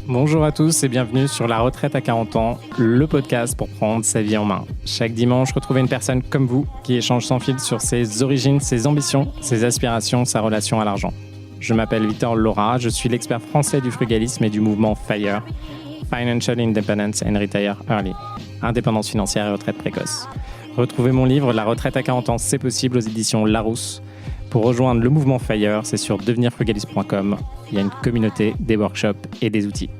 Bonjour à tous et bienvenue sur La Retraite à 40 ans, le podcast pour prendre sa vie en main. Chaque dimanche, retrouvez une personne comme vous qui échange sans fil sur ses origines, ses ambitions, ses aspirations, sa relation à l'argent. Je m'appelle Victor Laura, je suis l'expert français du frugalisme et du mouvement FIRE, Financial Independence and Retire Early, indépendance financière et retraite précoce. Retrouvez mon livre La Retraite à 40 ans, c'est possible aux éditions Larousse. Pour rejoindre le mouvement FIRE, c'est sur devenirfrugaliste.com. Il y a une communauté, des workshops et des outils.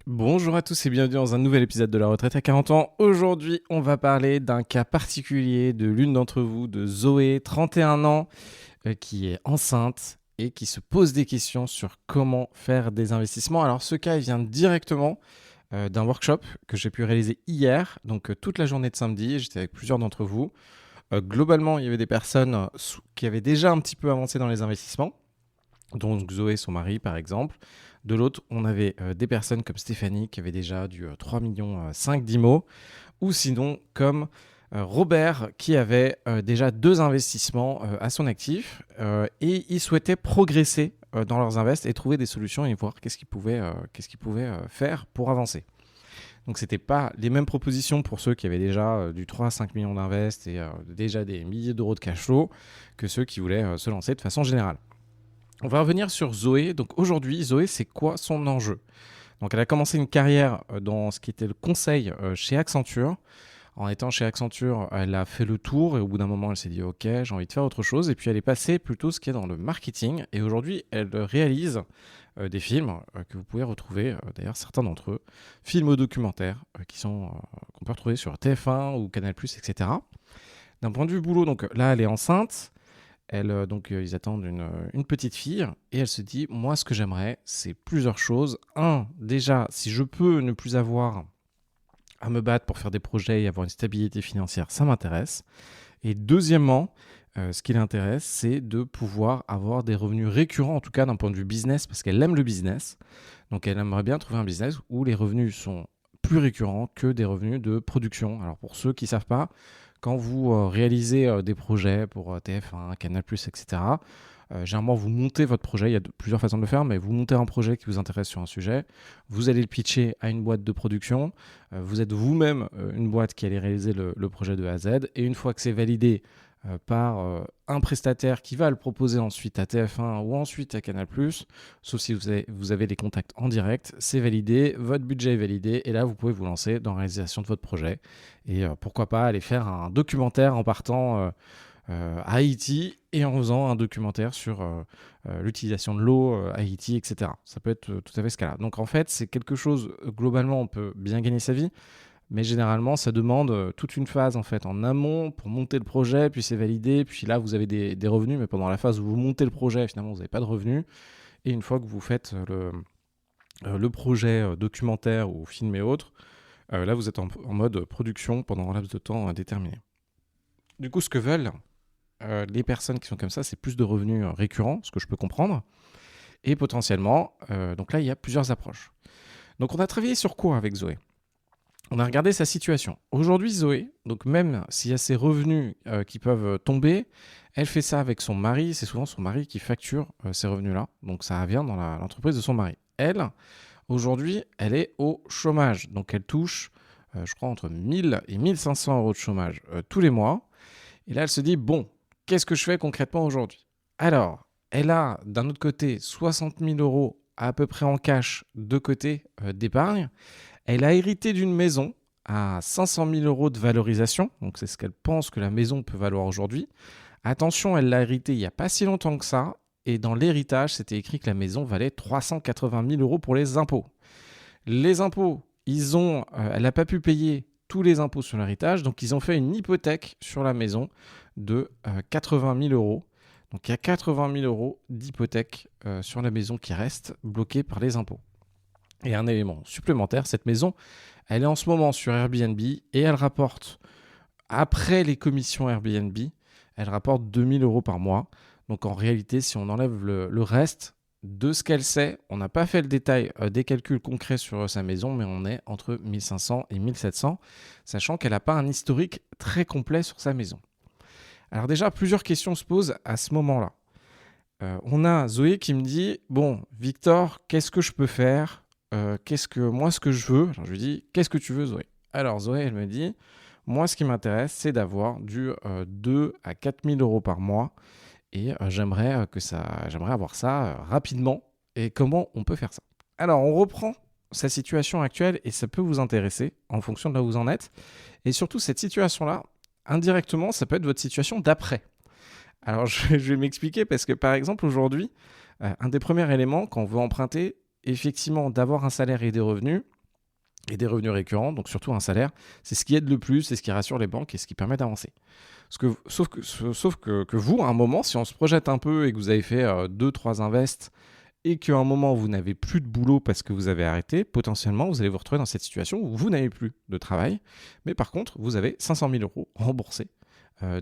Bonjour à tous et bienvenue dans un nouvel épisode de La Retraite à 40 ans. Aujourd'hui, on va parler d'un cas particulier de l'une d'entre vous, de Zoé, 31 ans, qui est enceinte et qui se pose des questions sur comment faire des investissements. Alors ce cas, il vient directement d'un workshop que j'ai pu réaliser hier, donc toute la journée de samedi. J'étais avec plusieurs d'entre vous. Globalement, il y avait des personnes qui avaient déjà un petit peu avancé dans les investissements, donc Zoé, son mari par exemple. De l'autre, on avait des personnes comme Stéphanie qui avait déjà du 3,5 millions d'IMO, ou sinon comme Robert qui avait déjà 2 investissements à son actif et ils souhaitaient progresser dans leurs invests et trouver des solutions et voir qu'est-ce qu'ils pouvaient faire pour avancer. Donc ce n'étaient pas les mêmes propositions pour ceux qui avaient déjà du 3 à 5 millions d'invest et déjà des milliers d'euros de cash flow que ceux qui voulaient se lancer de façon générale. On va revenir sur Zoé. Donc aujourd'hui, Zoé, c'est quoi son enjeu ? Donc elle a commencé une carrière dans ce qui était le conseil chez Accenture. En étant chez Accenture, elle a fait le tour et au bout d'un moment, elle s'est dit « Ok, j'ai envie de faire autre chose ». Et puis elle est passée plutôt ce qui est dans le marketing. Et aujourd'hui, elle réalise des films que vous pouvez retrouver, d'ailleurs certains d'entre eux, films documentaires qu'on peut retrouver sur TF1 ou Canal+, etc. D'un point de vue boulot, donc là, elle est enceinte. Ils attendent une petite fille et elle se dit « Moi, ce que j'aimerais, c'est plusieurs choses. Déjà, si je peux ne plus avoir à me battre pour faire des projets et avoir une stabilité financière, ça m'intéresse. Et deuxièmement, ce qui l'intéresse, c'est de pouvoir avoir des revenus récurrents, en tout cas d'un point de vue business, parce qu'elle aime le business. Donc, elle aimerait bien trouver un business où les revenus sont plus récurrents que des revenus de production. Alors, pour ceux qui ne savent pas, quand vous réalisez des projets pour TF1, Canal+, etc., généralement, vous montez votre projet. Il y a plusieurs façons de le faire, mais vous montez un projet qui vous intéresse sur un sujet. Vous allez le pitcher à une boîte de production. Vous êtes vous-même une boîte qui allait réaliser le projet de A à Z. Et une fois que c'est validé par un prestataire qui va le proposer ensuite à TF1 ou ensuite à Canal+, sauf si vous avez les contacts en direct, c'est validé, votre budget est validé, et là, vous pouvez vous lancer dans la réalisation de votre projet. Et pourquoi pas aller faire un documentaire en partant à Haïti et en faisant un documentaire sur l'utilisation de l'eau à Haïti, etc. Ça peut être tout à fait ce cas-là. Donc en fait, c'est quelque chose, globalement, on peut bien gagner sa vie, mais généralement, ça demande toute une phase en fait en amont pour monter le projet, puis c'est validé, puis là, vous avez des revenus, mais pendant la phase où vous montez le projet, finalement, vous n'avez pas de revenus. Et une fois que vous faites le projet documentaire ou film et autres, là, vous êtes en mode production pendant un laps de temps déterminé. Du coup, ce que veulent les personnes qui sont comme ça, c'est plus de revenus récurrents, ce que je peux comprendre. Et potentiellement, donc là, il y a plusieurs approches. Donc, on a travaillé sur quoi avec Zoé ? On a regardé sa situation. Aujourd'hui, Zoé, donc même s'il y a ses revenus qui peuvent tomber, elle fait ça avec son mari. C'est souvent son mari qui facture ces revenus-là. Donc, ça vient dans l'entreprise de son mari. Elle, aujourd'hui, elle est au chômage. Donc, elle touche, je crois, entre 1000 et 1500 euros de chômage tous les mois. Et là, elle se dit, bon, qu'est-ce que je fais concrètement aujourd'hui ? Alors, elle a d'un autre côté 60 000 euros à peu près en cash de côté d'épargne. Elle a hérité d'une maison à 500 000 euros de valorisation. Donc, c'est ce qu'elle pense que la maison peut valoir aujourd'hui. Attention, elle l'a hérité il n'y a pas si longtemps que ça. Et dans l'héritage, c'était écrit que la maison valait 380 000 euros pour les impôts. Les impôts, elle n'a pas pu payer tous les impôts sur l'héritage. Donc, ils ont fait une hypothèque sur la maison de 80 000 euros. Donc, il y a 80 000 euros d'hypothèque sur la maison qui reste bloquée par les impôts. Et un élément supplémentaire, cette maison, elle est en ce moment sur Airbnb et elle rapporte, après les commissions Airbnb, elle rapporte 2 000 euros par mois. Donc en réalité, si on enlève le reste de ce qu'elle sait, on n'a pas fait le détail des calculs concrets sur sa maison, mais on est entre 1500 et 1700, sachant qu'elle n'a pas un historique très complet sur sa maison. Alors déjà, plusieurs questions se posent à ce moment-là. On a Zoé qui me dit « Bon, Victor, qu'est-ce que je peux faire ce que je veux ?» Alors je lui dis « Qu'est-ce que tu veux, Zoé ?» Alors Zoé, elle me dit « Moi, ce qui m'intéresse, c'est d'avoir du 2 à 4 000 euros par mois et j'aimerais avoir ça rapidement. Et comment on peut faire ça ?» Alors, on reprend sa situation actuelle et ça peut vous intéresser en fonction de là où vous en êtes. Et surtout, cette situation-là, indirectement, ça peut être votre situation d'après. Alors, je vais m'expliquer parce que, par exemple, aujourd'hui, un des premiers éléments, quand on veut emprunter, effectivement, d'avoir un salaire et des revenus récurrents, donc surtout un salaire, c'est ce qui aide le plus, c'est ce qui rassure les banques et ce qui permet d'avancer. Sauf que vous, à un moment, si on se projette un peu et que vous avez fait 2-3 invests et qu'à un moment, vous n'avez plus de boulot parce que vous avez arrêté, potentiellement, vous allez vous retrouver dans cette situation où vous n'avez plus de travail, mais par contre, vous avez 500 000 euros remboursés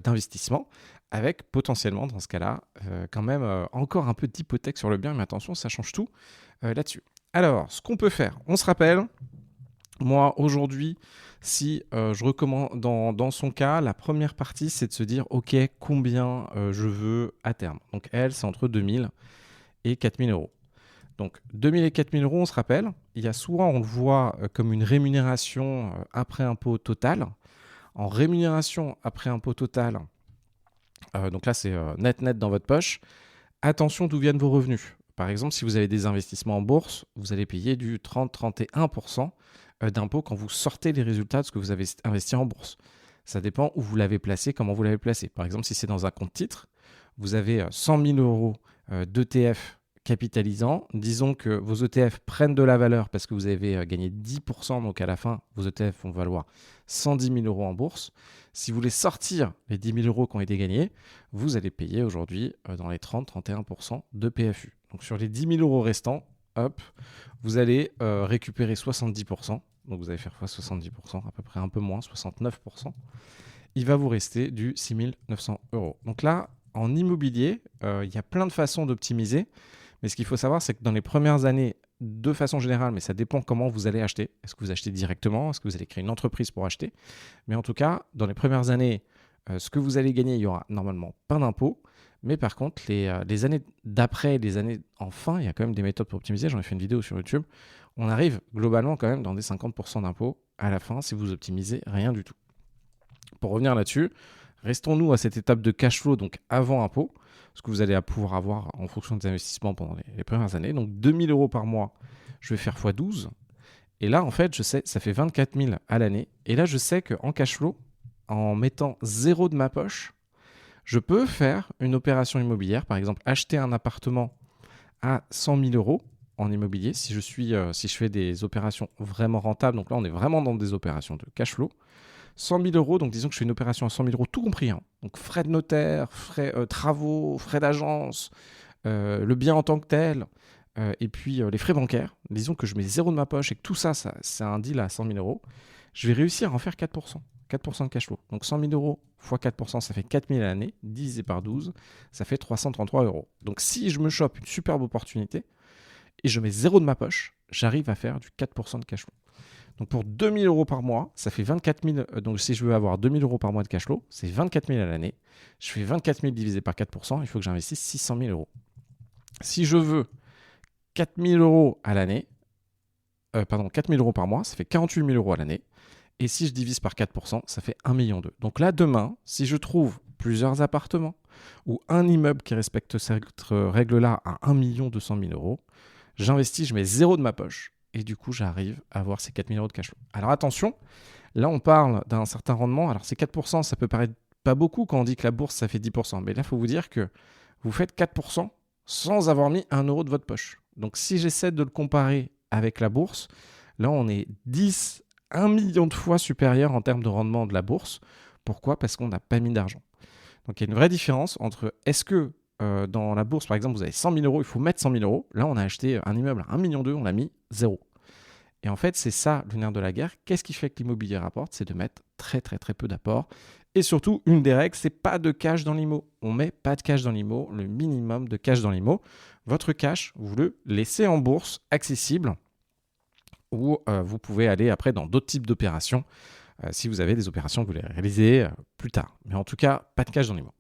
d'investissement, avec potentiellement, dans ce cas-là, quand même encore un peu d'hypothèque sur le bien, mais attention, ça change tout là-dessus. Alors, ce qu'on peut faire, on se rappelle, moi, aujourd'hui, si je recommande, dans son cas, la première partie, c'est de se dire, OK, combien je veux à terme. Donc, elle, c'est entre 2000 et 4000 euros. Donc, 2000 et 4000 euros, on se rappelle, il y a souvent, on le voit comme une rémunération après impôt total. En rémunération après impôt total, donc là, c'est net dans votre poche. Attention d'où viennent vos revenus. Par exemple, si vous avez des investissements en bourse, vous allez payer du 30-31% d'impôt quand vous sortez les résultats de ce que vous avez investi en bourse. Ça dépend où vous l'avez placé, comment vous l'avez placé. Par exemple, si c'est dans un compte titre, vous avez 100 000 euros d'ETF capitalisant. Disons que vos ETF prennent de la valeur parce que vous avez gagné 10%, donc à la fin, vos ETF vont valoir 110 000 euros en bourse. Si vous voulez sortir les 10 000 euros qui ont été gagnés, vous allez payer aujourd'hui dans les 30-31% de PFU. Donc sur les 10 000 euros restants, hop, vous allez récupérer 70%. Donc vous allez faire fois 70%, à peu près un peu moins, 69%. Il va vous rester du 6 900 euros. Donc là, en immobilier, il y a plein de façons d'optimiser. Mais ce qu'il faut savoir, c'est que dans les premières années, de façon générale, mais ça dépend comment vous allez acheter. Est-ce que vous achetez directement ? Est-ce que vous allez créer une entreprise pour acheter ? Mais en tout cas, dans les premières années, ce que vous allez gagner, il y aura normalement pas d'impôt. Mais par contre, les années d'après, les années en fin, il y a quand même des méthodes pour optimiser. J'en ai fait une vidéo sur YouTube. On arrive globalement quand même dans des 50% d'impôt à la fin si vous optimisez rien du tout. Pour revenir là-dessus, restons-nous à cette étape de cash flow, donc avant impôt, ce que vous allez pouvoir avoir en fonction des investissements pendant les premières années. Donc 2 000 euros par mois, je vais faire x12. Et là, en fait, je sais, ça fait 24 000 à l'année. Et là, je sais qu'en cash flow, en mettant 0 de ma poche, je peux faire une opération immobilière. Par exemple, acheter un appartement à 100 000 euros en immobilier si je fais des opérations vraiment rentables. Donc là, on est vraiment dans des opérations de cash flow. 100 000 euros, donc disons que je fais une opération à 100 000 euros, tout compris. Hein. Donc frais de notaire, frais travaux, frais d'agence, le bien en tant que tel, et puis les frais bancaires. Disons que je mets 0 de ma poche et que tout ça, c'est un deal à 100 000 euros. Je vais réussir à en faire 4%. 4% de cash flow. Donc 100 000 euros x 4%, ça fait 4 000 à l'année. Divisé par 12, ça fait 333 euros. Donc si je me chope une superbe opportunité et je mets 0 de ma poche, j'arrive à faire du 4% de cash flow. Donc pour 2 000 euros par mois, ça fait 24 000. Donc si je veux avoir 2 000 euros par mois de cash flow, c'est 24 000 à l'année. Je fais 24 000 divisé par 4%, il faut que j'investisse 600 000 euros. Si je veux 4 000 euros à l'année, 4 000 euros par mois, ça fait 48 000 euros à l'année. Et si je divise par 4%, ça fait 1,2 million. Donc là, demain, si je trouve plusieurs appartements ou un immeuble qui respecte cette règle-là à 1,2 million euros, j'investis, je mets 0 de ma poche. Et du coup, j'arrive à avoir ces 4 000 euros de cash flow. Alors attention, là, on parle d'un certain rendement. Alors ces 4%, ça peut paraître pas beaucoup quand on dit que la bourse, ça fait 10%. Mais là, il faut vous dire que vous faites 4% sans avoir mis 1 euro de votre poche. Donc si j'essaie de le comparer avec la bourse, là, on est 1 million de fois supérieur en termes de rendement de la bourse. Pourquoi ? Parce qu'on n'a pas mis d'argent. Donc il y a une vraie différence entre est-ce que dans la bourse, par exemple, vous avez 100 000 euros, il faut mettre 100 000 euros. Là, on a acheté un immeuble à 1,2 million, on l'a mis 0. Et en fait, c'est ça le nerf de la guerre. Qu'est-ce qui fait que l'immobilier rapporte ? C'est de mettre très, très, très peu d'apport Et surtout, une des règles, c'est pas de cash dans l'IMO. On met pas de cash dans l'IMO, le minimum de cash dans l'IMO. Votre cash, vous le laissez en bourse, accessible, ou vous pouvez aller après dans d'autres types d'opérations, si vous avez des opérations que vous voulez réaliser plus tard. Mais en tout cas, pas de cash dans l'IMO.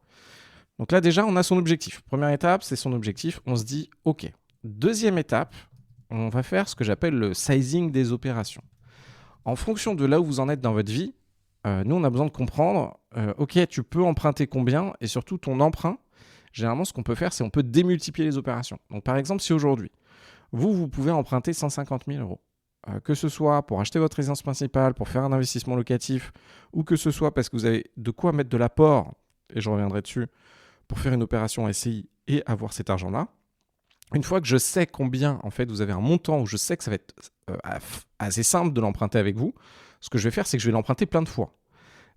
Donc là, déjà, on a son objectif. Première étape, c'est son objectif. On se dit, OK. Deuxième étape, on va faire ce que j'appelle le sizing des opérations. En fonction de là où vous en êtes dans votre vie, nous, on a besoin de comprendre, OK, tu peux emprunter combien, et surtout ton emprunt. Généralement, ce qu'on peut faire, c'est on peut démultiplier les opérations. Donc, par exemple, si aujourd'hui, vous pouvez emprunter 150 000 euros, que ce soit pour acheter votre résidence principale, pour faire un investissement locatif, ou que ce soit parce que vous avez de quoi mettre de l'apport, et je reviendrai dessus, pour faire une opération SCI et avoir cet argent-là. Une fois que je sais combien, en fait, vous avez un montant où je sais que ça va être assez simple de l'emprunter avec vous, ce que je vais faire, c'est que je vais l'emprunter plein de fois.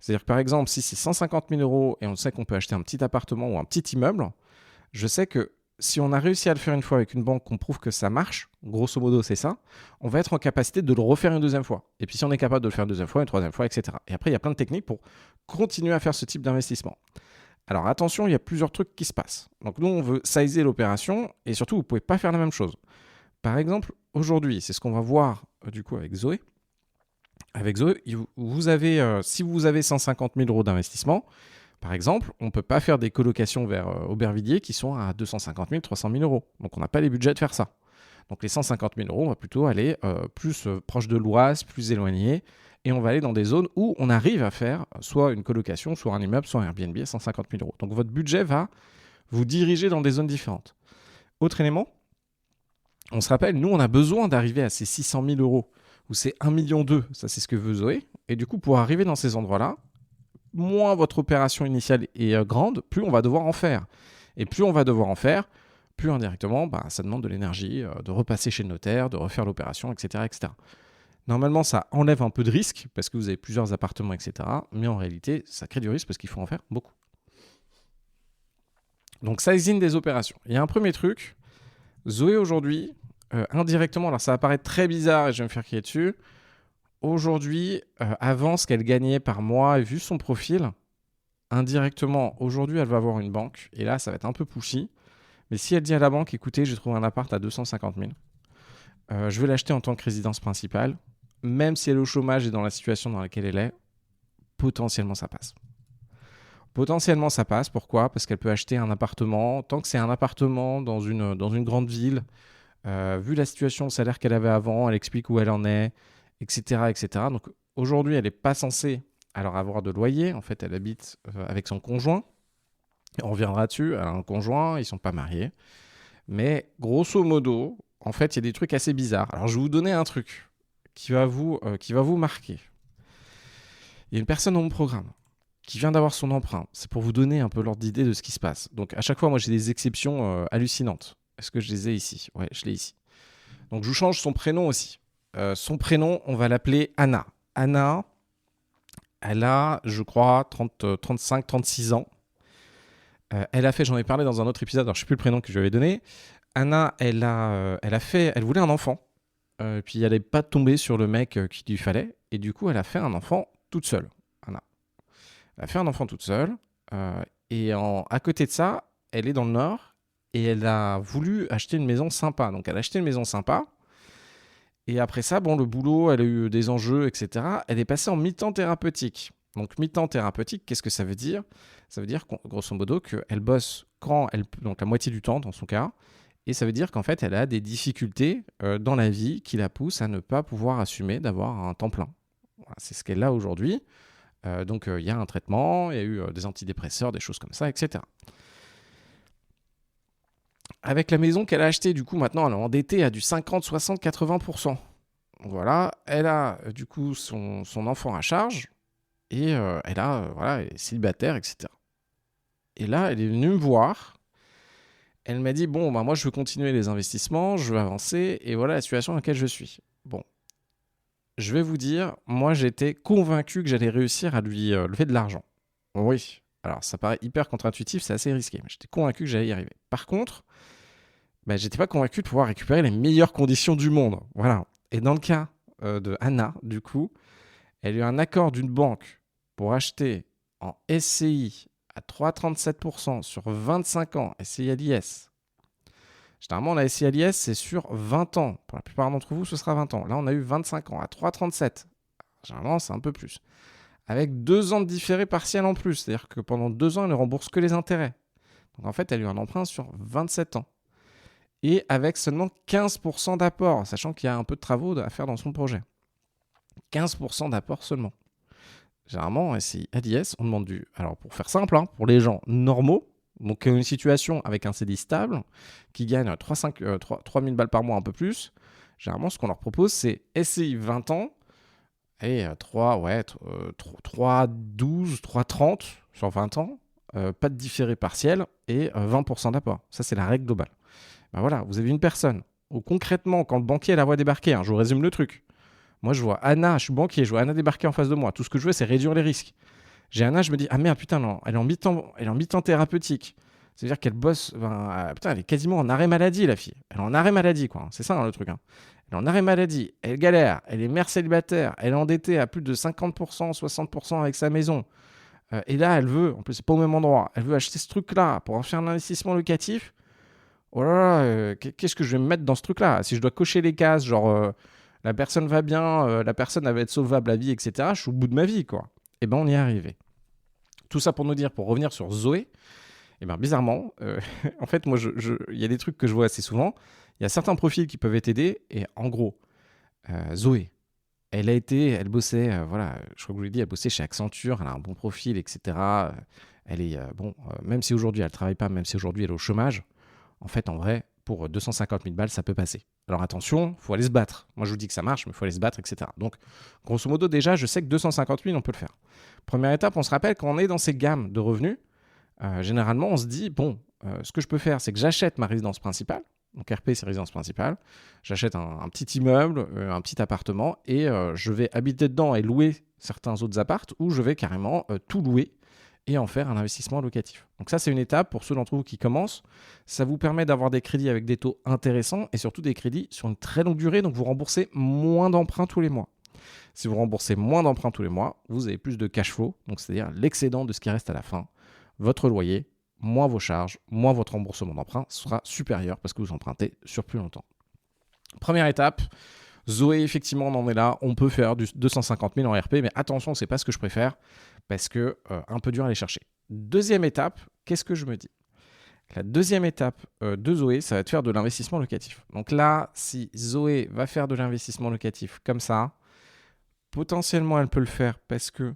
C'est-à-dire que par exemple, si c'est 150 000 euros et on sait qu'on peut acheter un petit appartement ou un petit immeuble, je sais que si on a réussi à le faire une fois avec une banque, qu'on prouve que ça marche, grosso modo c'est ça, on va être en capacité de le refaire une deuxième fois. Et puis si on est capable de le faire une deuxième fois, une troisième fois, etc. Et après, il y a plein de techniques pour continuer à faire ce type d'investissement. Alors attention, il y a plusieurs trucs qui se passent. Donc nous, on veut sizer l'opération et surtout, vous ne pouvez pas faire la même chose. Par exemple, aujourd'hui, c'est ce qu'on va voir du coup avec Zoé. Avec Zoé, vous avez, si vous avez 150 000 euros d'investissement, par exemple, on ne peut pas faire des colocations vers Aubervilliers qui sont à 250 000, 300 000 euros. Donc on n'a pas les budgets de faire ça. Donc les 150 000 euros, on va plutôt aller plus proche de l'Oise, plus éloigné. Et on va aller dans des zones où on arrive à faire soit une colocation, soit un immeuble, soit un Airbnb à 150 000 euros. Donc votre budget va vous diriger dans des zones différentes. Autre élément, on se rappelle, nous on a besoin d'arriver à ces 600 000 euros, ou c'est 1,2 million, ça c'est ce que veut Zoé. Et du coup, pour arriver dans ces endroits-là, moins votre opération initiale est grande, plus on va devoir en faire. Et plus on va devoir en faire, plus indirectement, ça demande de l'énergie, de repasser chez le notaire, de refaire l'opération, etc., etc. Normalement, ça enlève un peu de risque parce que vous avez plusieurs appartements, etc. Mais en réalité, ça crée du risque parce qu'il faut en faire beaucoup. Donc, sizing des opérations. Il y a un premier truc. Zoé, aujourd'hui, indirectement, alors ça va paraître très bizarre et je vais me faire crier dessus. Aujourd'hui, avant ce qu'elle gagnait par mois, et vu son profil, indirectement, aujourd'hui, elle va avoir une banque. Et là, ça va être un peu pushy. Mais si elle dit à la banque, écoutez, j'ai trouvé un appart à 250 000. Je vais l'acheter en tant que résidence principale. Même si elle est au chômage et dans la situation dans laquelle elle est, potentiellement ça passe. Potentiellement ça passe, pourquoi ? Parce qu'elle peut acheter un appartement, tant que c'est un appartement dans une grande ville, vu la situation, le salaire qu'elle avait avant, elle explique où elle en est, etc. etc. Donc aujourd'hui, elle n'est pas censée alors avoir de loyer, en fait elle habite avec son conjoint, on reviendra dessus, elle a un conjoint, ils ne sont pas mariés, mais grosso modo, en fait il y a des trucs assez bizarres. Alors je vais vous donner un truc qui va vous marquer. Il y a une personne dans mon programme qui vient d'avoir son emprunt. C'est pour vous donner un peu l'ordre d'idée de ce qui se passe. Donc à chaque fois, moi j'ai des exceptions hallucinantes. Est-ce que je les ai ici ? Ouais, je l'ai ici. Donc je vous change son prénom aussi. Son prénom, on va l'appeler Anna. Anna, elle a, je crois, 35, 36 ans. Elle a fait, j'en ai parlé dans un autre épisode, alors je ne sais plus le prénom que je lui avais donné. Anna, elle voulait un enfant. Puis elle n'est pas tombée sur le mec qu'il lui fallait. Et du coup, elle a fait un enfant toute seule. Anna. Elle a fait un enfant toute seule. À côté de ça, elle est dans le Nord. Et elle a voulu acheter une maison sympa. Donc elle a acheté une maison sympa. Et après ça, le boulot, elle a eu des enjeux, etc. Elle est passée en mi-temps thérapeutique. Donc mi-temps thérapeutique, qu'est-ce que ça veut dire ? Ça veut dire, grosso modo, qu'elle bosse donc la moitié du temps dans son cas. Et ça veut dire qu'en fait, elle a des difficultés dans la vie qui la poussent à ne pas pouvoir assumer d'avoir un temps plein. Voilà, c'est ce qu'elle a aujourd'hui. Donc, il y a un traitement, il y a eu des antidépresseurs, des choses comme ça, etc. Avec la maison qu'elle a achetée, du coup, maintenant, elle est endettée à du 50, 60, 80%. Voilà, elle a du coup son enfant à charge et elle est célibataire, etc. Et là, elle est venue me voir. Elle m'a dit, moi, je veux continuer les investissements, je veux avancer, et voilà la situation dans laquelle je suis. Bon, je vais vous dire, moi, j'étais convaincu que j'allais réussir à lui lever de l'argent. Oui, alors ça paraît hyper contre-intuitif, c'est assez risqué, mais j'étais convaincu que j'allais y arriver. Par contre, j'étais pas convaincu de pouvoir récupérer les meilleures conditions du monde. Voilà. Et dans le cas de Anna, du coup, elle a eu un accord d'une banque pour acheter en SCI à 3,37% sur 25 ans, SCI à l'IS. Généralement, la SCI à l'IS, c'est sur 20 ans. Pour la plupart d'entre vous, ce sera 20 ans. Là, on a eu 25 ans à 3,37. Généralement, c'est un peu plus. Avec 2 ans de différé partiel en plus. C'est-à-dire que pendant 2 ans, elle ne rembourse que les intérêts. Donc en fait, elle a eu un emprunt sur 27 ans. Et avec seulement 15% d'apport, sachant qu'il y a un peu de travaux à faire dans son projet. 15% d'apport seulement. Généralement, SCI à l'IS, on demande du... Alors pour faire simple, pour les gens normaux, donc une situation avec un CDI stable, qui gagne 3 000 balles par mois, un peu plus, généralement, ce qu'on leur propose, c'est SCI 20 ans, et 3,12, 3,30 sur 20 ans, pas de différé partiel, et 20% d'apport. Ça, c'est la règle globale. Ben voilà, vous avez une personne, où concrètement, quand le banquier la voit débarquer, je vous résume le truc. Moi, je vois Anna, je suis banquier, je vois Anna débarquer en face de moi. Tout ce que je veux, c'est réduire les risques. J'ai Anna, je me dis, ah merde, putain, non, elle est en mi-temps thérapeutique. C'est-à-dire qu'elle bosse, putain, elle est quasiment en arrêt maladie, la fille. Elle est en arrêt maladie, quoi. C'est ça, le truc. Elle est en arrêt maladie, elle galère, elle est mère célibataire, elle est endettée à plus de 50%, 60% avec sa maison. Et là, elle veut, en plus, c'est pas au même endroit, elle veut acheter ce truc-là pour en faire un investissement locatif. Oh là là, qu'est-ce que je vais me mettre dans ce truc-là? Si je dois cocher les cases, genre, la personne va bien, la personne va être sauvable à vie, etc., je suis au bout de ma vie, quoi. Et ben, on y est arrivé. Tout ça pour nous dire, pour revenir sur Zoé, et bien bizarrement, en fait, moi, il y a des trucs que je vois assez souvent. Il y a certains profils qui peuvent être aidés. Et en gros, Zoé, elle bossait, je crois que je vous l'ai dit, elle bossait chez Accenture, elle a un bon profil, etc. Elle est, même si aujourd'hui elle ne travaille pas, même si aujourd'hui elle est au chômage, en fait, en vrai, pour 250 000 balles, ça peut passer. Alors attention, il faut aller se battre. Moi, je vous dis que ça marche, mais il faut aller se battre, etc. Donc, grosso modo, déjà, je sais que 250 000, on peut le faire. Première étape, on se rappelle, quand on est dans ces gammes de revenus, généralement, on se dit, ce que je peux faire, c'est que j'achète ma résidence principale. Donc RP, c'est résidence principale. J'achète un petit immeuble, un petit appartement, et je vais habiter dedans et louer certains autres appartes, ou je vais carrément tout louer et en faire un investissement locatif. Donc ça, c'est une étape pour ceux d'entre vous qui commencent. Ça vous permet d'avoir des crédits avec des taux intéressants et surtout des crédits sur une très longue durée, donc vous remboursez moins d'emprunts tous les mois. Si vous remboursez moins d'emprunts tous les mois, vous avez plus de cash flow, donc c'est-à-dire l'excédent de ce qui reste à la fin. Votre loyer, moins vos charges, moins votre remboursement d'emprunt sera supérieur parce que vous empruntez sur plus longtemps. Première étape, Zoé, effectivement, on en est là. On peut faire du 250 000 en RP, mais attention, c'est pas ce que je préfère parce que un peu dur à aller chercher. Deuxième étape, qu'est-ce que je me dis? La deuxième étape de Zoé, ça va être faire de l'investissement locatif. Donc là, si Zoé va faire de l'investissement locatif comme ça, potentiellement, elle peut le faire parce que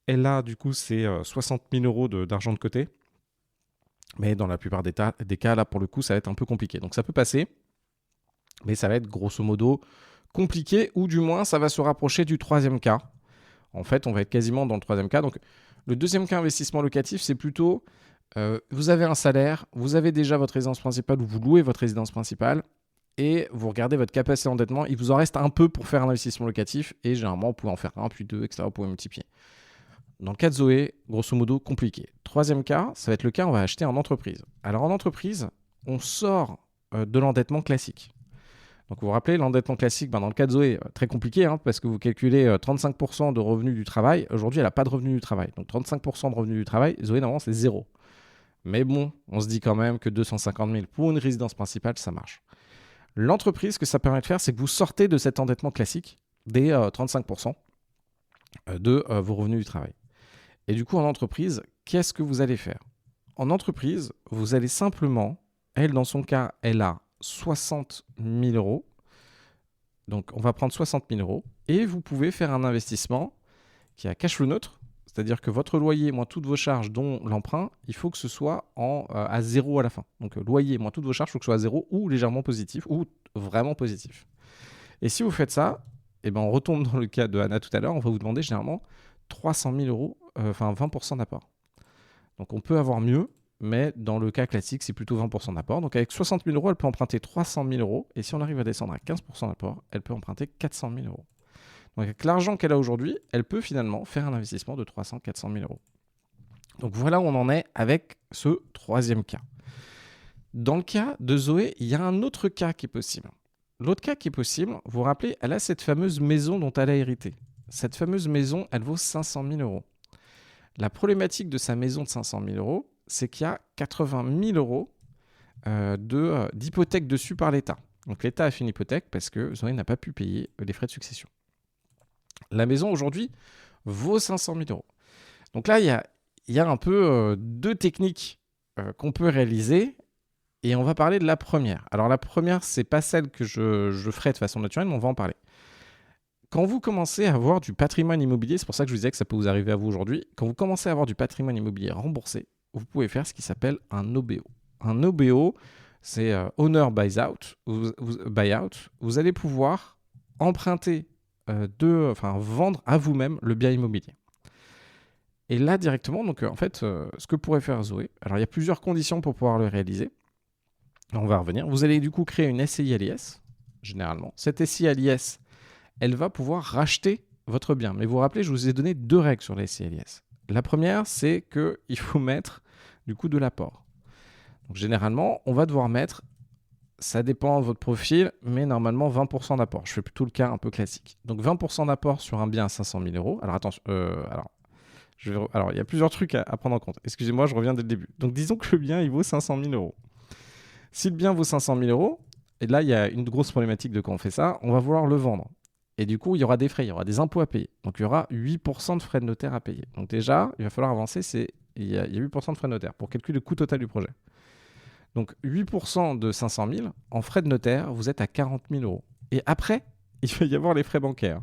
elle a du coup ses 60 000 euros d'argent de côté. Mais dans la plupart des cas, là, pour le coup, ça va être un peu compliqué. Donc ça peut passer, mais ça va être grosso modo compliqué, ou du moins, ça va se rapprocher du troisième cas. En fait, on va être quasiment dans le troisième cas. Donc le deuxième cas, investissement locatif, c'est plutôt, vous avez un salaire, vous avez déjà votre résidence principale, ou vous louez votre résidence principale, et vous regardez votre capacité d'endettement, il vous en reste un peu pour faire un investissement locatif, et généralement, vous pouvez en faire un, puis deux, etc., vous pouvez multiplier. Dans le cas de Zoé, grosso modo, compliqué. Troisième cas, ça va être le cas, on va acheter en entreprise. Alors en entreprise, on sort de l'endettement classique. Donc vous vous rappelez, l'endettement classique, dans le cas de Zoé, très compliqué, parce que vous calculez 35% de revenus du travail. Aujourd'hui, elle n'a pas de revenus du travail. Donc 35% de revenus du travail, Zoé, normalement, c'est zéro. Mais bon, on se dit quand même que 250 000 pour une résidence principale, ça marche. L'entreprise, ce que ça permet de faire, c'est que vous sortez de cet endettement classique des 35% de vos revenus du travail. Et du coup, en entreprise, qu'est-ce que vous allez faire? En entreprise, vous allez simplement, elle, dans son cas, elle a 60 000 euros. Donc, on va prendre 60 000 euros et vous pouvez faire un investissement qui a cash flow neutre. C'est-à-dire que votre loyer moins toutes vos charges, dont l'emprunt, il faut que ce soit à zéro à la fin. Donc, loyer moins toutes vos charges, il faut que ce soit à zéro ou légèrement positif ou vraiment positif. Et si vous faites ça, on retombe dans le cas de Anna tout à l'heure, on va vous demander généralement 300 000 euros, 20% d'apport. Donc on peut avoir mieux, mais dans le cas classique, c'est plutôt 20% d'apport. Donc avec 60 000 euros, elle peut emprunter 300 000 euros. Et si on arrive à descendre à 15% d'apport, elle peut emprunter 400 000 euros. Donc avec l'argent qu'elle a aujourd'hui, elle peut finalement faire un investissement de 300-400 000 euros. Donc voilà où on en est avec ce troisième cas. Dans le cas de Zoé, il y a un autre cas qui est possible. L'autre cas qui est possible, vous vous rappelez, elle a cette fameuse maison dont elle a hérité. Cette fameuse maison, elle vaut 500 000 euros. La problématique de sa maison de 500 000 euros, c'est qu'il y a 80 000 euros d'hypothèque dessus par l'État. Donc l'État a fait une hypothèque parce que Zoé n'a pas pu payer les frais de succession. La maison aujourd'hui vaut 500 000 euros. Donc là, il y a un peu deux techniques qu'on peut réaliser et on va parler de la première. Alors la première, c'est pas celle que je ferai de façon naturelle, mais on va en parler. Quand vous commencez à avoir du patrimoine immobilier, c'est pour ça que je vous disais que ça peut vous arriver à vous aujourd'hui, quand vous commencez à avoir du patrimoine immobilier remboursé, vous pouvez faire ce qui s'appelle un OBO. Un OBO, c'est Owner Buyout. Vous allez pouvoir emprunter, vendre à vous-même le bien immobilier. Et là, directement, donc en fait, ce que pourrait faire Zoé, alors il y a plusieurs conditions pour pouvoir le réaliser. On va revenir. Vous allez du coup créer une SCI à l'IS, généralement. Cette SCI à l'IS, elle va pouvoir racheter votre bien. Mais vous vous rappelez, je vous ai donné deux règles sur la SCI à l'IS. La première, c'est qu'il faut mettre du coup de l'apport. Donc généralement, on va devoir mettre, ça dépend de votre profil, mais normalement 20% d'apport. Je fais plutôt le cas un peu classique. Donc 20% d'apport sur un bien à 500 000 euros. Alors attention, il y a plusieurs trucs à prendre en compte. Excusez-moi, je reviens dès le début. Donc disons que le bien, il vaut 500 000 euros. Si le bien vaut 500 000 euros, et là, il y a une grosse problématique de quand on fait ça, on va vouloir le vendre. Et du coup, il y aura des frais, il y aura des impôts à payer. Donc, il y aura 8% de frais de notaire à payer. Donc déjà, il va falloir avancer, il y a 8% de frais de notaire pour calculer le coût total du projet. Donc, 8% de 500 000, en frais de notaire, vous êtes à 40 000 euros. Et après, il va y avoir les frais bancaires.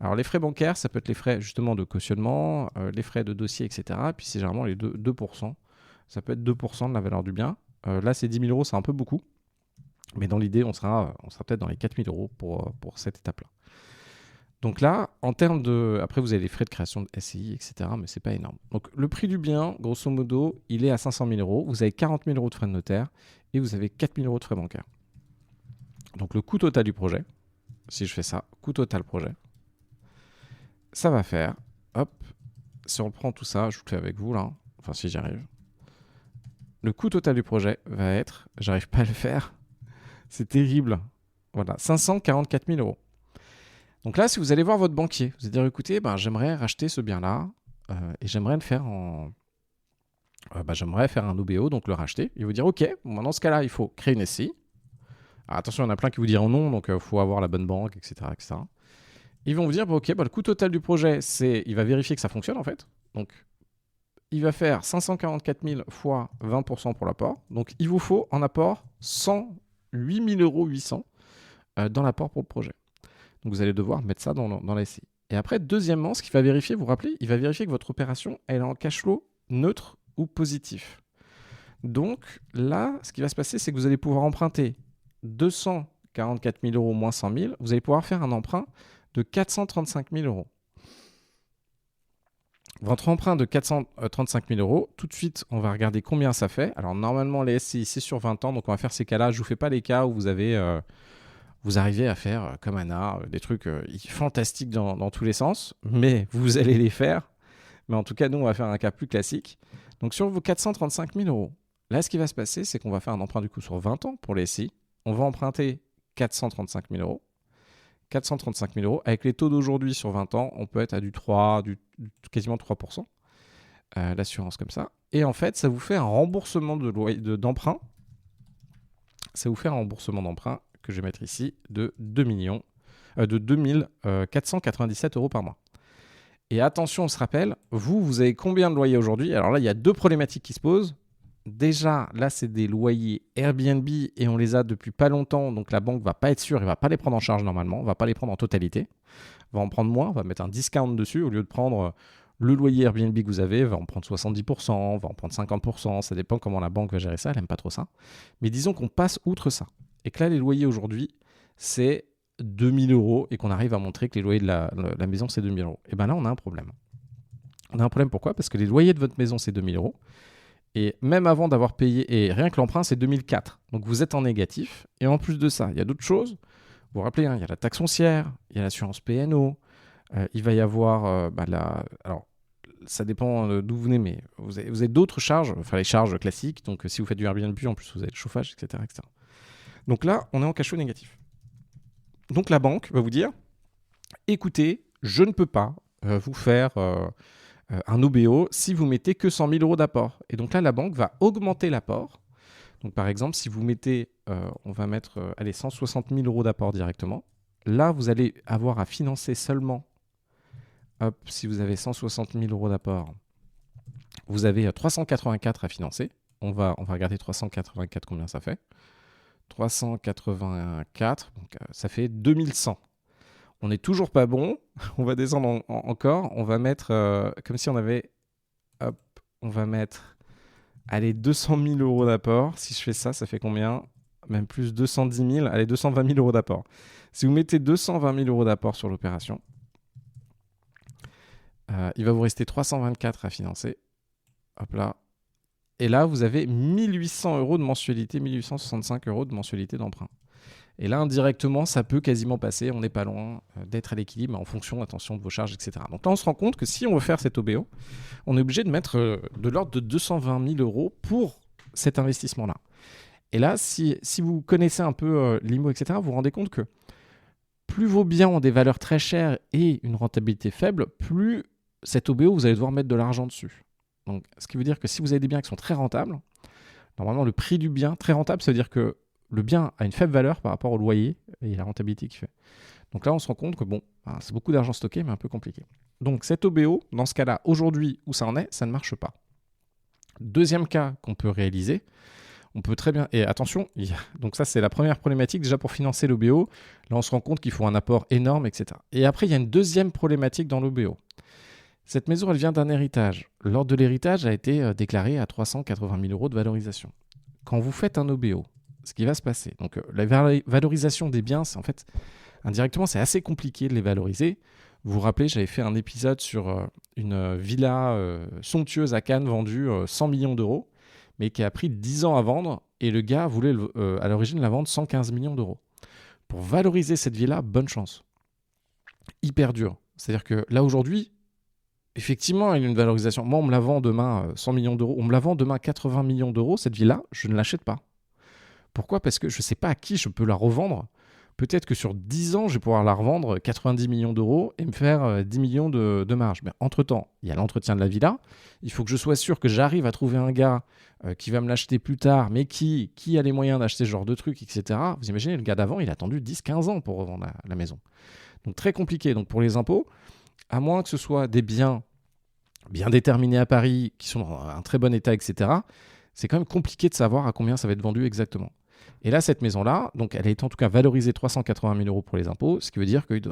Alors, les frais bancaires, ça peut être les frais justement de cautionnement, les frais de dossier, etc. Et puis, c'est généralement les 2%. Ça peut être 2% de la valeur du bien. Là, c'est 10 000 euros, c'est un peu beaucoup. Mais dans l'idée, on sera peut-être dans les 4 000 euros pour cette étape-là. Donc là, en termes de... Après, vous avez les frais de création de SCI, etc. Mais c'est pas énorme. Donc le prix du bien, grosso modo, il est à 500 000 euros. Vous avez 40 000 euros de frais de notaire et vous avez 4 000 euros de frais bancaires. Donc le coût total du projet, si je fais ça, coût total projet, ça va faire, hop, si on prend tout ça, je vous le fais avec vous là, enfin si j'y arrive. Le coût total du projet va être, j'arrive pas à le faire, c'est terrible, voilà, 544 000 euros. Donc là, si vous allez voir votre banquier, vous allez dire, écoutez, j'aimerais racheter ce bien-là et j'aimerais le faire j'aimerais faire un OBO, donc le racheter. Il va vous dire, ok, dans ce cas-là, il faut créer une SCI. Alors, attention, il y en a plein qui vous diront non, donc il faut avoir la bonne banque, etc. etc. Ils vont vous dire, le coût total du projet, il va vérifier que ça fonctionne en fait. Donc, il va faire 544 000 fois 20% pour l'apport. Donc, il vous faut en apport 108 800 € dans l'apport pour le projet. Donc, vous allez devoir mettre ça dans la SCI. Et après, deuxièmement, ce qu'il va vérifier, vous vous rappelez, il va vérifier que votre opération, elle est en cash flow neutre ou positif. Donc, là, ce qui va se passer, c'est que vous allez pouvoir emprunter 244 000 euros moins 100 000. Vous allez pouvoir faire un emprunt de 435 000 euros. Votre emprunt de 435 000 euros, tout de suite, on va regarder combien ça fait. Alors, normalement, les SCI, c'est sur 20 ans. Donc, on va faire ces cas-là. Je ne vous fais pas les cas où vous arrivez à faire, comme Anna, des trucs fantastiques dans tous les sens. Mais vous allez les faire. Mais en tout cas, nous, on va faire un cas plus classique. Donc, sur vos 435 000 euros, là, ce qui va se passer, c'est qu'on va faire un emprunt du coup sur 20 ans pour les SCI. On va emprunter 435 000 euros. 435 000 euros. Avec les taux d'aujourd'hui sur 20 ans, on peut être à du 3, quasiment 3%. L'assurance comme ça. Et en fait, ça vous fait un remboursement d'emprunt. Ça vous fait un remboursement d'emprunt que je vais mettre ici de 2 497 euros par mois. Et attention, on se rappelle, vous avez combien de loyers aujourd'hui? Alors là, il y a deux problématiques qui se posent. Déjà, là, c'est des loyers Airbnb et on les a depuis pas longtemps. Donc, la banque ne va pas être sûre, elle ne va pas les prendre en charge normalement. Elle ne va pas les prendre en totalité. Elle va en prendre moins, on va mettre un discount dessus. Au lieu de prendre le loyer Airbnb que vous avez, elle va en prendre 70%, va en prendre 50%. Ça dépend comment la banque va gérer ça. Elle n'aime pas trop ça. Mais disons qu'on passe outre ça. Et que là, les loyers aujourd'hui, c'est 2 000 euros et qu'on arrive à montrer que les loyers de la maison, c'est 2 000 euros. Et bien là, on a un problème. On a un problème pourquoi? Parce que les loyers de votre maison, c'est 2 000 euros. Et même avant d'avoir payé, et rien que l'emprunt, c'est 2004. Donc vous êtes en négatif. Et en plus de ça, il y a d'autres choses. Vous vous rappelez, il y a la taxe foncière, il y a l'assurance PNO, il va y avoir alors, ça dépend d'où vous venez, mais vous avez d'autres charges, enfin les charges classiques. Donc si vous faites du Airbnb, en plus vous avez le chauffage, etc., etc. Donc là, on est en cash flow négatif. Donc la banque va vous dire, écoutez, je ne peux pas vous faire un OBO si vous mettez que 100 000 euros d'apport. Et donc là, la banque va augmenter l'apport. Donc par exemple, si vous mettez, on va mettre 160 000 euros d'apport directement, là, vous allez avoir à financer seulement, si vous avez 160 000 euros d'apport, vous avez 384 à financer. On va regarder 384 combien ça fait. 384, donc, ça fait 2100. On n'est toujours pas bon. On va descendre encore. On va mettre, comme si on avait... Hop, on va mettre... 200 000 euros d'apport. Si je fais ça, ça fait combien ? Même plus 210 000. Allez, 220 000 euros d'apport. Si vous mettez 220 000 euros d'apport sur l'opération, il va vous rester 324 à financer. Hop là. Et là, vous avez 1800 euros de mensualité, 1865 euros de mensualité d'emprunt. Et là, indirectement, ça peut quasiment passer. On n'est pas loin d'être à l'équilibre, mais en fonction, attention, de vos charges, etc. Donc là, on se rend compte que si on veut faire cet OBO, on est obligé de mettre de l'ordre de 220 000 euros pour cet investissement-là. Et là, si vous connaissez un peu l'IMO, etc., vous vous rendez compte que plus vos biens ont des valeurs très chères et une rentabilité faible, plus cet OBO, vous allez devoir mettre de l'argent dessus. Donc, ce qui veut dire que si vous avez des biens qui sont très rentables, normalement, le prix du bien, très rentable, ça veut dire que le bien a une faible valeur par rapport au loyer et la rentabilité qu'il fait. Donc là, on se rend compte que c'est beaucoup d'argent stocké, mais un peu compliqué. Donc cet OBO, dans ce cas-là, aujourd'hui, où ça en est, ça ne marche pas. Deuxième cas qu'on peut réaliser, on peut très bien... Et attention, donc ça, c'est la première problématique déjà pour financer l'OBO. Là, on se rend compte qu'il faut un apport énorme, etc. Et après, il y a une deuxième problématique dans l'OBO. Cette maison, elle vient d'un héritage. L'ordre de l'héritage a été déclaré à 380 000 euros de valorisation. Quand vous faites un OBO, ce qui va se passer, donc la valorisation des biens, c'est en fait, indirectement, c'est assez compliqué de les valoriser. Vous vous rappelez, j'avais fait un épisode sur une villa somptueuse à Cannes vendue 100 millions d'euros, mais qui a pris 10 ans à vendre, et le gars voulait à l'origine la vendre 115 millions d'euros. Pour valoriser cette villa, bonne chance. Hyper dur. C'est-à-dire que là, aujourd'hui, effectivement, il y a une valorisation. Moi, on me la vend demain 100 millions d'euros. On me la vend demain 80 millions d'euros. Cette villa, je ne l'achète pas. Pourquoi ? Parce que je ne sais pas à qui je peux la revendre. Peut-être que sur 10 ans, je vais pouvoir la revendre 90 millions d'euros et me faire 10 millions de marge. Mais entre-temps, il y a l'entretien de la villa. Il faut que je sois sûr que j'arrive à trouver un gars qui va me l'acheter plus tard, mais qui a les moyens d'acheter ce genre de trucs, etc. Vous imaginez, le gars d'avant, il a attendu 10-15 ans pour revendre la maison. Donc très compliqué. Donc pour les impôts, à moins que ce soit des biens bien déterminés à Paris, qui sont dans un très bon état, etc., c'est quand même compliqué de savoir à combien ça va être vendu exactement. Et là, cette maison-là, donc elle a été en tout cas valorisée 380 000 euros pour les impôts, ce qui veut dire qu'il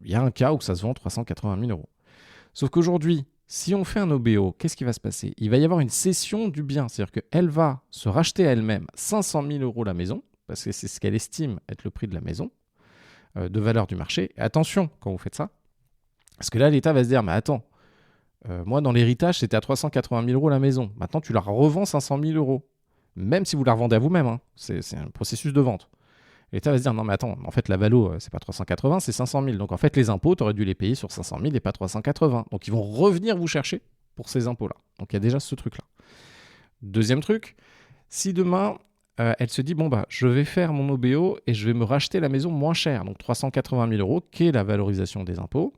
y a un cas où ça se vend 380 000 euros. Sauf qu'aujourd'hui, si on fait un OBO, qu'est-ce qui va se passer ? Il va y avoir une cession du bien, c'est-à-dire qu'elle va se racheter à elle-même 500 000 euros la maison, parce que c'est ce qu'elle estime être le prix de la maison, de valeur du marché. Et attention quand vous faites ça, parce que là, l'État va se dire, mais attends, moi, dans l'héritage, c'était à 380 000 euros la maison. Maintenant, tu la revends 500 000 euros. Même si vous la revendez à vous-même. Hein. C'est un processus de vente. L'État va se dire, non mais attends, en fait, la valo, c'est pas 380, c'est 500 000. Donc en fait, les impôts, tu aurais dû les payer sur 500 000 et pas 380. Donc ils vont revenir vous chercher pour ces impôts-là. Donc il y a déjà ce truc-là. Deuxième truc, si demain, elle se dit, je vais faire mon OBO et je vais me racheter la maison moins chère. Donc 380 000 euros, qui est la valorisation des impôts.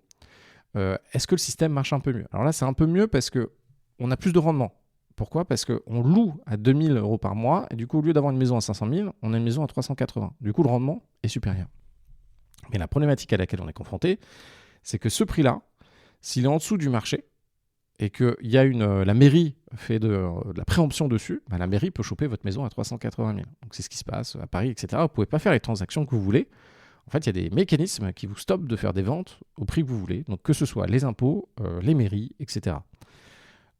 Est-ce que le système marche un peu mieux ? Alors là, c'est un peu mieux parce qu'on a plus de rendement. Pourquoi ? Parce qu'on loue à 2 000 euros par mois et du coup, au lieu d'avoir une maison à 500 000, on a une maison à 380. Du coup, le rendement est supérieur. Mais la problématique à laquelle on est confronté, c'est que ce prix-là, s'il est en dessous du marché et que la mairie fait de la préemption dessus, la mairie peut choper votre maison à 380 000. Donc c'est ce qui se passe à Paris, etc. Vous ne pouvez pas faire les transactions que vous voulez. En fait, il y a des mécanismes qui vous stoppent de faire des ventes au prix que vous voulez. Donc, que ce soit les impôts, les mairies, etc.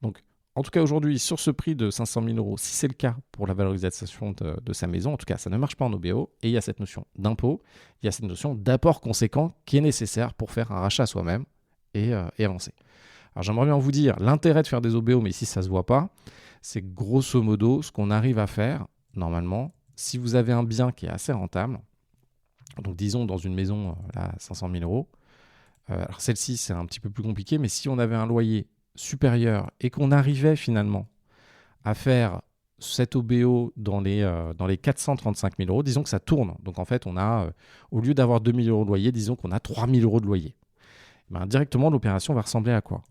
Donc, en tout cas, aujourd'hui, sur ce prix de 500 000 euros, si c'est le cas pour la valorisation de sa maison, en tout cas, ça ne marche pas en OBO. Et il y a cette notion d'impôt, il y a cette notion d'apport conséquent qui est nécessaire pour faire un rachat soi-même et avancer. Alors, j'aimerais bien vous dire l'intérêt de faire des OBO, mais ici, ça ne se voit pas. C'est grosso modo ce qu'on arrive à faire, normalement, si vous avez un bien qui est assez rentable. Donc disons dans une maison à 500 000 euros. Alors celle-ci, c'est un petit peu plus compliqué, mais si on avait un loyer supérieur et qu'on arrivait finalement à faire cet OBO dans les 435 000 euros, disons que ça tourne. Donc en fait, on a, au lieu d'avoir 2 000 euros de loyer, disons qu'on a 3 000 euros de loyer. Directement, l'opération va ressembler à quoi ?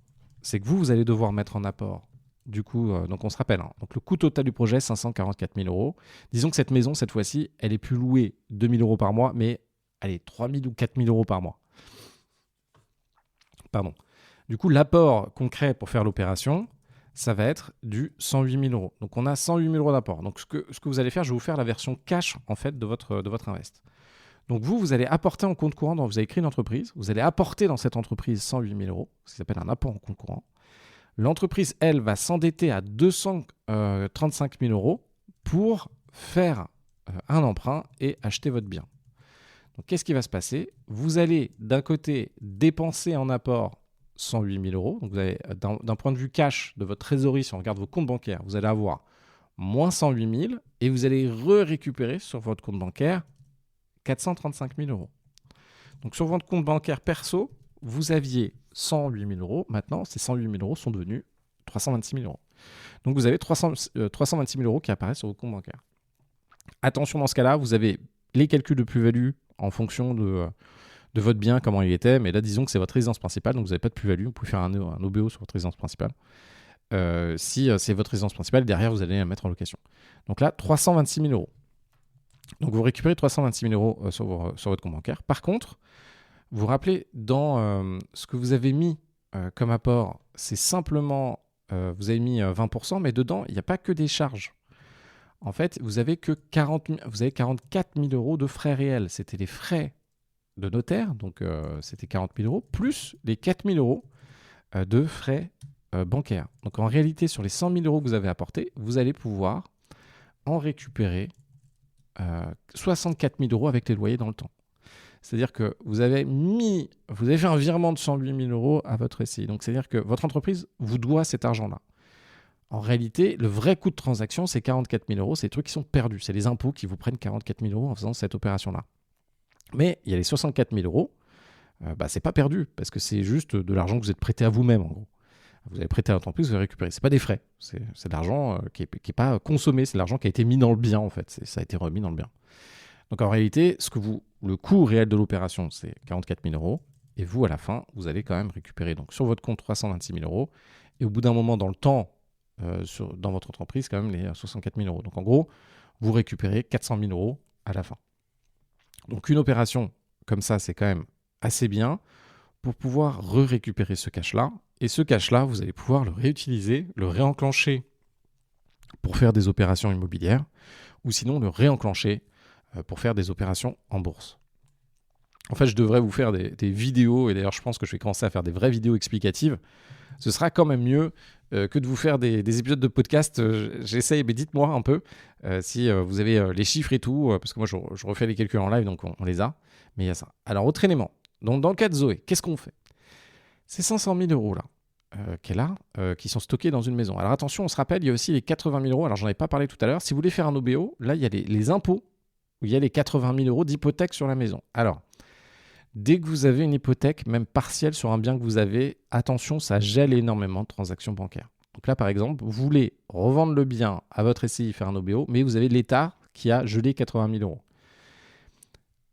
c'est que vous allez devoir mettre en apport. Du coup, donc on se rappelle, hein, donc le coût total du projet, 544 000 euros. Disons que cette maison, cette fois-ci, elle est plus louée 2 000 euros par mois, mais allez, 3 000 ou 4 000 euros par mois. Pardon. Du coup, l'apport concret pour faire l'opération, ça va être du 108 000 euros. Donc, on a 108 000 euros d'apport. Donc, ce que vous allez faire, je vais vous faire la version cash, en fait, de votre invest. Donc, vous allez apporter en compte courant, vous avez créé une entreprise, vous allez apporter dans cette entreprise 108 000 euros, ce qui s'appelle un apport en compte courant. L'entreprise, elle, va s'endetter à 235 000 euros pour faire un emprunt et acheter votre bien. Donc, qu'est-ce qui va se passer? Vous allez, d'un côté, dépenser en apport 108 000 euros. Donc, vous allez, d'un point de vue cash de votre trésorerie, si on regarde vos comptes bancaires, vous allez avoir moins 108 000 et vous allez récupérer sur votre compte bancaire 435 000 euros. Donc, sur votre compte bancaire perso, vous aviez 108 000 euros. Maintenant, ces 108 000 euros sont devenus 326 000 euros. Donc, vous avez 326 000 euros qui apparaissent sur votre compte bancaire. Attention, dans ce cas-là, vous avez les calculs de plus-value en fonction de votre bien, comment il était. Mais là, disons que c'est votre résidence principale, donc vous n'avez pas de plus-value. Vous pouvez faire un OBO sur votre résidence principale. Si c'est votre résidence principale, derrière, vous allez la mettre en location. Donc là, 326 000 euros. Donc vous récupérez 326 000 euros sur votre compte bancaire. Par contre, vous vous rappelez, dans ce que vous avez mis comme apport, c'est simplement, vous avez mis 20%, mais dedans, il n'y a pas que des charges. En fait, vous avez 44 000 euros de frais réels. C'était les frais de notaire, donc c'était 40 000 euros, plus les 4 000 euros de frais bancaires. Donc en réalité, sur les 100 000 euros que vous avez apportés, vous allez pouvoir en récupérer 64 000 euros avec les loyers dans le temps. C'est-à-dire que vous avez fait un virement de 108 000 euros à votre SCI. Donc c'est-à-dire que votre entreprise vous doit cet argent-là. En réalité, le vrai coût de transaction, c'est 44 000 euros. C'est les trucs qui sont perdus. C'est les impôts qui vous prennent 44 000 euros en faisant cette opération-là. Mais il y a les 64 000 euros. C'est pas perdu parce que c'est juste de l'argent que vous êtes prêté à vous-même, en gros. Vous avez prêté à l'entreprise, vous avez récupéré. C'est pas des frais. C'est de l'argent qui est pas consommé. C'est de l'argent qui a été mis dans le bien, en fait. Ça a été remis dans le bien. Donc en réalité, le coût réel de l'opération, c'est 44 000 euros. Et vous, à la fin, vous allez quand même récupérer donc, sur votre compte 326 000 euros. Et au bout d'un moment, dans le temps, dans votre entreprise, quand même les 64 000 euros. Donc en gros, vous récupérez 400 000 euros à la fin. Donc une opération comme ça, c'est quand même assez bien pour pouvoir récupérer ce cash-là. Et ce cash-là, vous allez pouvoir le réutiliser, le réenclencher pour faire des opérations immobilières ou sinon le réenclencher pour faire des opérations en bourse. En fait, je devrais vous faire des vidéos, et d'ailleurs, je pense que je vais commencer à faire des vraies vidéos explicatives. Ce sera quand même mieux que de vous faire des épisodes de podcast. J'essaye, mais dites-moi un peu si vous avez les chiffres et tout, parce que moi, je refais les calculs en live, donc on les a. Mais il y a ça. Alors, autre élément. Donc, dans le cas de Zoé, qu'est-ce qu'on fait? Ces 500 000 euros là, qu'elle a, qui sont stockés dans une maison. Alors, attention, on se rappelle, il y a aussi les 80 000 euros. Alors, j'en ai pas parlé tout à l'heure. Si vous voulez faire un OBO, là, il y a les impôts, où il y a les 80 000 euros d'hypothèque sur la maison. Alors, dès que vous avez une hypothèque, même partielle sur un bien que vous avez, attention, ça gèle énormément de transactions bancaires. Donc là, par exemple, vous voulez revendre le bien à votre SCI, faire un OBO, mais vous avez l'État qui a gelé 80 000 euros.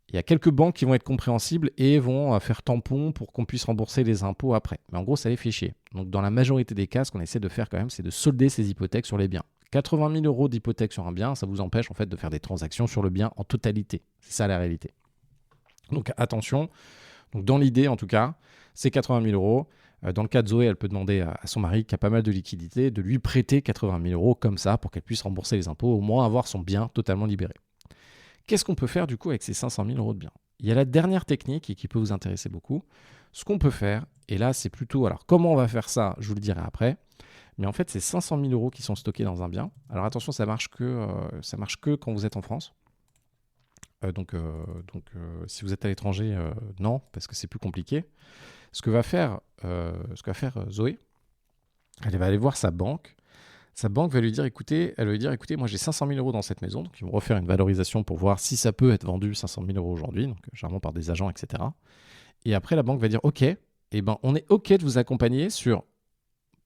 Il y a quelques banques qui vont être compréhensibles et vont faire tampon pour qu'on puisse rembourser les impôts après. Mais en gros, ça les fait chier. Donc dans la majorité des cas, ce qu'on essaie de faire quand même, c'est de solder ces hypothèques sur les biens. 80 000 euros d'hypothèque sur un bien, ça vous empêche en fait de faire des transactions sur le bien en totalité. C'est ça la réalité. Donc attention, donc, dans l'idée en tout cas, c'est 80 000 euros. Dans le cas de Zoé, elle peut demander à son mari qui a pas mal de liquidités de lui prêter 80 000 euros comme ça pour qu'elle puisse rembourser les impôts, au moins avoir son bien totalement libéré. Qu'est-ce qu'on peut faire du coup avec ces 500 000 euros de biens? Il y a la dernière technique et qui peut vous intéresser beaucoup. Ce qu'on peut faire, et là c'est plutôt, alors comment on va faire ça, je vous le dirai après, mais en fait c'est 500 000 euros qui sont stockés dans un bien. Alors attention, ça marche que quand vous êtes en France. Donc, si vous êtes à l'étranger, non, parce que c'est plus compliqué. Ce que va faire Zoé, elle va aller voir sa banque. Sa banque va lui dire, écoutez, moi j'ai 500 000 euros dans cette maison, donc ils vont refaire une valorisation pour voir si ça peut être vendu 500 000 euros aujourd'hui, donc généralement par des agents, etc. Et après, la banque va dire, ok, on est ok de vous accompagner sur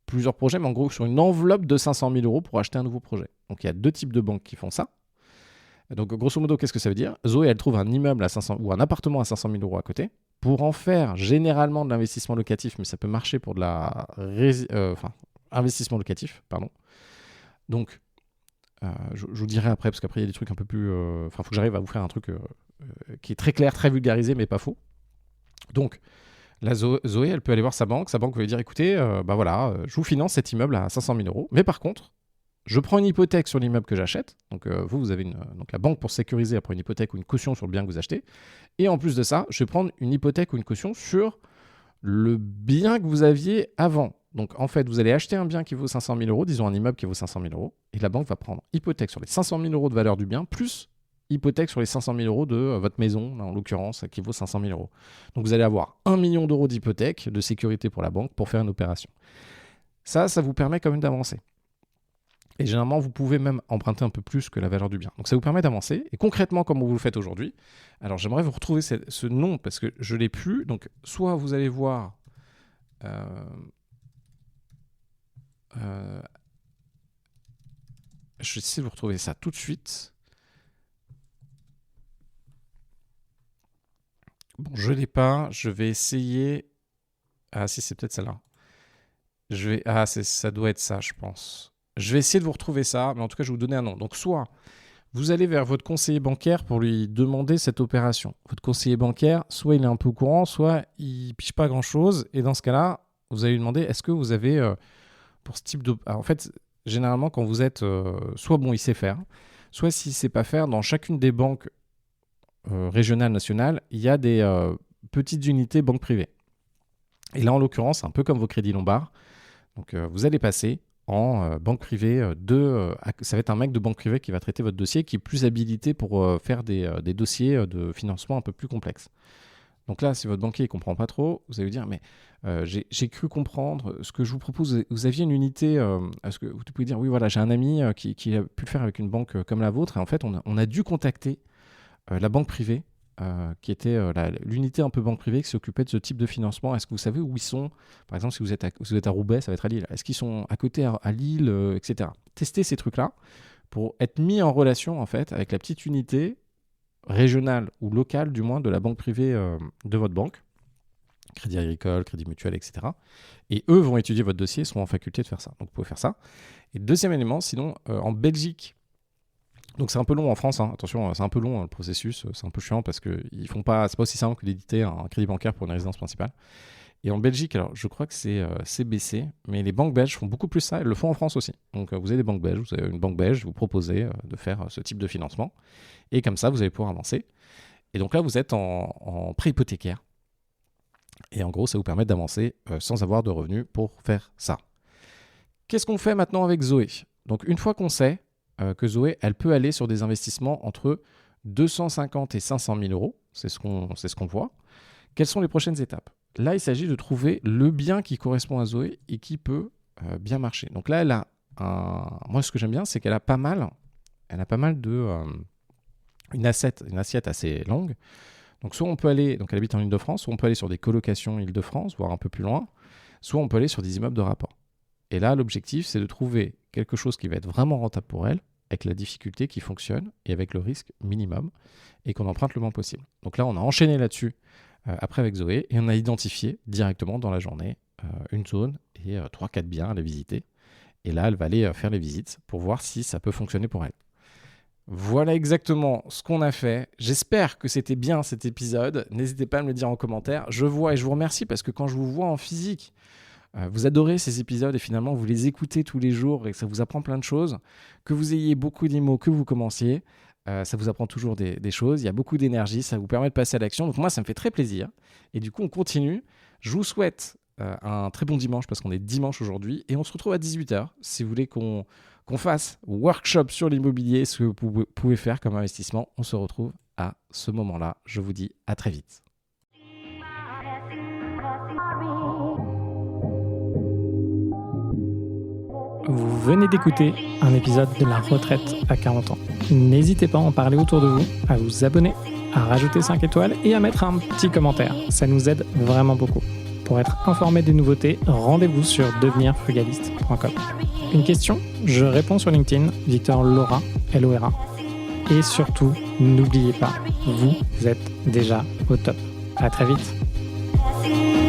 plusieurs projets, mais en gros sur une enveloppe de 500 000 euros pour acheter un nouveau projet. Donc il y a deux types de banques qui font ça. Donc grosso modo, qu'est-ce que ça veut dire? Zoé, elle trouve un immeuble à 500 ou un appartement à 500 000 euros à côté. pour en faire généralement de l'investissement locatif, mais ça peut marcher pour de investissement locatif, pardon. Donc, je vous dirai après, parce qu'après, il y a des trucs un peu plus... faut que j'arrive à vous faire un truc qui est très clair, très vulgarisé, mais pas faux. Donc, la Zoé, elle peut aller voir sa banque va lui dire, écoutez, je vous finance cet immeuble à 500 000 €, mais par contre, je prends une hypothèque sur l'immeuble que j'achète. Donc, vous avez donc la banque pour sécuriser, elle prend une hypothèque ou une caution sur le bien que vous achetez. Et en plus de ça, je vais prendre une hypothèque ou une caution sur le bien que vous aviez avant. Donc, en fait, vous allez acheter un bien qui vaut 500 000 €, disons un immeuble qui vaut 500 000 €, et la banque va prendre hypothèque sur les 500 000 € de valeur du bien, plus hypothèque sur les 500 000 € de votre maison, en l'occurrence, qui vaut 500 000 €. Donc, vous allez avoir 1 million d'euros d'hypothèque de sécurité pour la banque pour faire une opération. Ça vous permet quand même d'avancer. Et généralement, vous pouvez même emprunter un peu plus que la valeur du bien. Donc, ça vous permet d'avancer. Et concrètement, comme vous le faites aujourd'hui, alors j'aimerais vous retrouver ce nom parce que je ne l'ai plus. Donc, soit vous allez voir... je vais essayer de vous retrouver ça tout de suite. Bon, je ne l'ai pas. Je vais essayer... Ah si, c'est peut-être celle-là. Ça doit être ça, je pense. Je vais essayer de vous retrouver ça, mais en tout cas, je vais vous donner un nom. Donc, soit vous allez vers votre conseiller bancaire pour lui demander cette opération. Votre conseiller bancaire, soit il est un peu au courant, soit il ne piche pas grand-chose. Et dans ce cas-là, vous allez lui demander, est-ce que vous avez, pour ce type de... Alors, en fait, généralement, quand vous êtes... soit il sait faire, soit s'il ne sait pas faire, dans chacune des banques régionales, nationales, il y a des petites unités banques privées. Et là, en l'occurrence, c'est un peu comme vos crédits Lombard. Donc, vous allez passer en banque privée ça va être un mec de banque privée qui va traiter votre dossier, qui est plus habilité pour faire des dossiers de financement un peu plus complexes. Donc là, si votre banquier ne comprend pas trop, vous allez lui dire, mais j'ai cru comprendre ce que je vous propose. Vous aviez une unité, est-ce que vous pouvez dire, oui, voilà, j'ai un ami qui a pu le faire avec une banque comme la vôtre, et en fait, on a dû contacter la banque privée, qui était l'unité un peu banque privée qui s'occupait de ce type de financement. Est-ce que vous savez où ils sont ? Par exemple, si vous êtes à Roubaix, ça va être à Lille. Est-ce qu'ils sont à côté à Lille, etc. Testez ces trucs-là pour être mis en relation en fait avec la petite unité régionale ou locale du moins de la banque privée de votre banque, Crédit Agricole, Crédit Mutuel, etc. Et eux vont étudier votre dossier et seront en faculté de faire ça. Donc vous pouvez faire ça. Et deuxième élément, sinon en Belgique, donc c'est un peu long en France, hein. Attention, c'est un peu long le processus, c'est un peu chiant parce que c'est pas aussi simple que d'éditer un crédit bancaire pour une résidence principale. Et en Belgique, alors je crois que c'est CBC, mais les banques belges font beaucoup plus ça, elles le font en France aussi. Donc vous avez des banques belges, vous avez une banque belge, vous proposez de faire ce type de financement, et comme ça vous allez pouvoir avancer. Et donc là vous êtes en prêt hypothécaire, et en gros ça vous permet d'avancer sans avoir de revenus pour faire ça. Qu'est-ce qu'on fait maintenant avec Zoé ? Donc une fois qu'on sait que Zoé, elle peut aller sur des investissements entre 250 et 500 000 €. C'est ce qu'on voit. Quelles sont les prochaines étapes ? Là, il s'agit de trouver le bien qui correspond à Zoé et qui peut bien marcher. Donc là, elle a moi, ce que j'aime bien, c'est qu'elle a pas mal de... une assiette assez longue. Donc soit on peut aller... Donc elle habite en Île-de-France, soit on peut aller sur des colocations Île-de-France, voire un peu plus loin, soit on peut aller sur des immeubles de rapport. Et là, l'objectif, c'est de trouver quelque chose qui va être vraiment rentable pour elle, avec la difficulté qui fonctionne et avec le risque minimum, et qu'on emprunte le moins possible. Donc là, on a enchaîné là-dessus après avec Zoé, et on a identifié directement dans la journée une zone et 3-4 biens à les visiter. Et là, elle va aller faire les visites pour voir si ça peut fonctionner pour elle. Voilà exactement ce qu'on a fait. J'espère que c'était bien cet épisode. N'hésitez pas à me le dire en commentaire. Je vois et je vous remercie parce que quand je vous vois en physique, vous adorez ces épisodes et finalement vous les écoutez tous les jours et que ça vous apprend plein de choses. Que vous ayez beaucoup d'IMO, que vous commenciez, ça vous apprend toujours des choses. Il y a beaucoup d'énergie, ça vous permet de passer à l'action. Donc moi, ça me fait très plaisir. Et du coup, on continue. Je vous souhaite un très bon dimanche parce qu'on est dimanche aujourd'hui. Et on se retrouve à 18h si vous voulez qu'on fasse workshop sur l'immobilier, ce que vous pouvez faire comme investissement. On se retrouve à ce moment-là. Je vous dis à très vite. Vous venez d'écouter un épisode de La Retraite à 40 ans. N'hésitez pas à en parler autour de vous, à vous abonner, à rajouter 5 étoiles et à mettre un petit commentaire. Ça nous aide vraiment beaucoup. Pour être informé des nouveautés, rendez-vous sur devenirfrugaliste.com. Une question ? Je réponds sur LinkedIn, Victor Lora, L-O-R-A. Et surtout, n'oubliez pas, vous êtes déjà au top. À très vite. see.